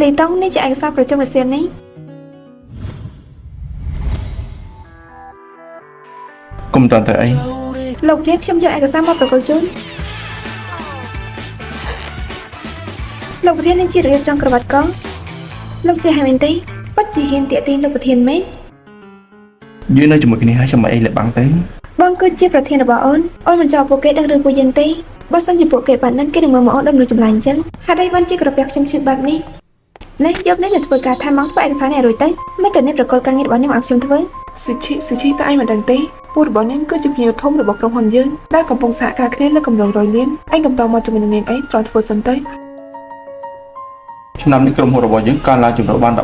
លីតុងនេះជាឯកសារប្រចាំអាស៊ាននេះកុំតន់ទៅអីលោកធានខ្ញុំយកឯកសារមកប្រកល់ជូនលោកប្រធាននឹងជារៀបចំក្រវ៉ាត់កងលោកជាហើយមែនទេពិតជាហ៊ានតាក់ទាញលោកប្រធានមែនយើងនៅជាមួយគ្នាហើយចាំមិនអីលាក់បាំងទេបងគឺជាប្រធានរបស់អូនមិនចោលពួកគេដឹងរឿងពួកយើងទេបើសិនជាពួកគេបានដឹងគេនឹងមើលមកអូនដូចមនុស្សចម្លាញ់អញ្ចឹងហេតុអីបានជាក្រពះខ្ញុំឈឺបែបនេះនេះយកនេះទៅធ្វើការថែមមកធ្វើឯកសារនេះរួចទៅមិនក៏នេះប្រកល់ការងាររបស់នេះមកឲ្យខ្ញុំធ្វើស៊ឺឈីតើឯងមិនដឹងទេពួករបស់នាងគឺជាភ្ញៀវធំរបស់ក្រុមហ៊ុនយើងដែលកំពុងសហការគ្នាលើគម្រោង100លានឯងកំតមកជាមួយនឹងនាងឯងត្រង់ធ្វើសិនទៅឆ្នាំនេះក្រុមហ៊ុនរបស់យើងកើនឡើងចំណូលបាន 13%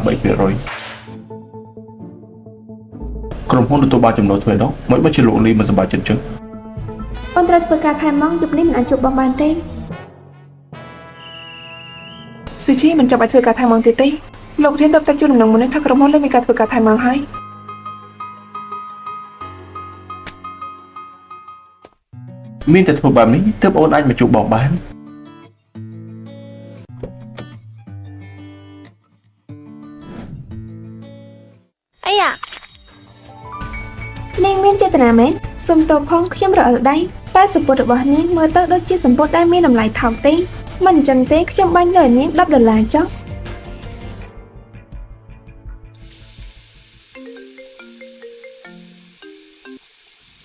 ក្រុមហ៊ុនទទួលបានចំណូលទ្វេដងមិនបើជាលោកលីមិនសប្បាយចិត្តចឹងអូនត្រូវធ្វើការថែមមកយប់នេះមិនអាចជួបបងបានទេស៊ឺឈីមិនចាំបាច់ធ្វើការថែមមកទៀតទេលោកធានទៅតែជួនដំណឹងមុននេះថាក្រុមហ៊ុនលើមានការធ្វើការថែមមកហើយមានតែធ្វើបែបនេះទើបអូនអាចមកជួបបងបានអាយ៉ានាងមានចេតនាមែនសុំទោសផងខ្ញុំរអិលដៃតែសម្ពុតរបស់នាងមើលទៅដូចជាសម្ពុតដែលមានតម្លៃថោកទេមិនអញ្ចឹងទេខ្ញុំបាញ់លើនាង$10ចុះ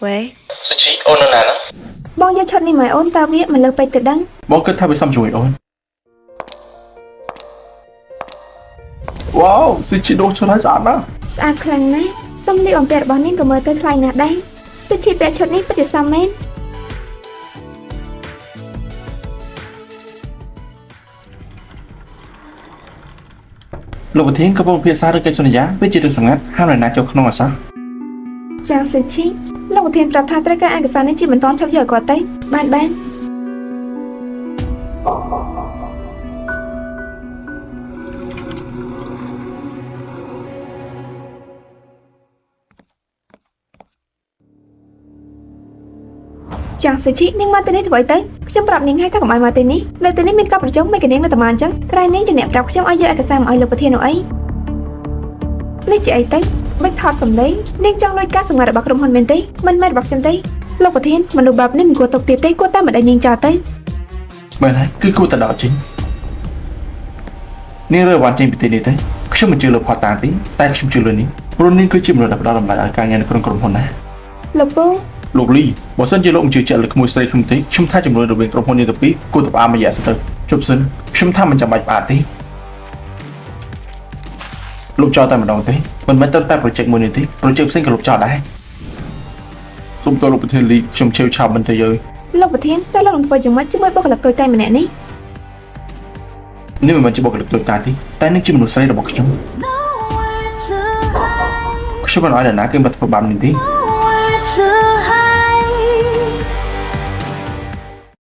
វ៉េសុជីអូននៅណាហ្នឹងបងយកឈុតនេះមកអូនតើវាមិនលើពេកទៅដឹងបងគិតថាវាសមជាមួយអូនវ៉ាវសុជីដូរឈុតឲ្យស្អាតណាស់ស្អាតខ្លាំងណាស់សំលៀកបំពាក់របស់នាងក៏មើលទៅថ្លៃណាស់ដែរសុជីពាក់ឈុតនេះពិតជាសមមែនលោកប្រធានកំពុងពិភាក្សារឿងកិច្ចសន្យាវាជារឿងសម្ងាត់ហាមនរណាចូលក្នុងអសោះចាសុជីលោកប្រធានប្រាប់ថាត្រូវការឯកសារនេះជាមិនទាន់ចាប់យកគាត់ទេបានចាសុជីនាងមកទីនេះធ្វើអីទៅខ្ញុំប្រាប់នាងឲ្យថាកុំឲ្យមកទីនេះនៅទីនេះមានការប្រជុំមិនក៏នាងនៅតែមកអញ្ចឹងក្រែងនាងជាអ្នកប្រាប់ខ្ញុំឲ្យយកឯកសារមកឲ្យលោកប្រធាននោះអីនេះជាអីទៅមិនថតសម្លេងនាងចង់លួចការសម្ងាត់របស់ក្រុមហ៊ុនមែនទេមិនមែនរបស់ខ្ញុំទេលោកប្រធានមនុស្សបែបនេះមិនគួរຕົកទៀតទេគួរតែមិនដេញនាងចោលទៅមែនហើយគឺគួរតែដកចេញនាងរើបានចេញពីទីនេះទេខ្ញុំមិនជឿលើផតតាទេតែខ្ញុំជឿលើនាងព្រោះនាងគឺជាមនុស្សដែលផ្ដល់តម្លៃឲ្យការងារនៅក្នុងក្រុមហ៊ុនណាលោកពូលោកលីបើសិនជាលោកមិនជឿជាក់លើក្មួយស្រីខ្ញុំទេខ្ញុំថាចំនួនរវាងក្រុមហ៊ុននេះទៅពីរគួរតែផ្អាកមួយរយៈសិនទៅជប់សិនខ្ញុំថាមិនចាំបាច់ផ្អាកទេលោកចោលតែម្ដងទេមិនមែនត្រឹមតែ project មួយនេះទេ project ផ្សេងក៏លោកចោលដែរសូមទោសលោកប្រធានលីខ្ញុំឆេវឆាប់មិនទៅយើលោកប្រធានតើលោកនឹងធ្វើយ៉ាងម៉េចជាមួយបុគ្គលិកតូចតាចម្នាក់នេះនេះមិនមែនជាបុគ្គលិកតូចតាចទេតែនឹងជាមនុស្សស្រីរបស់ខ្ញុំមិនឲ្យនរណាគេមកធ្វើបាបនេះទេ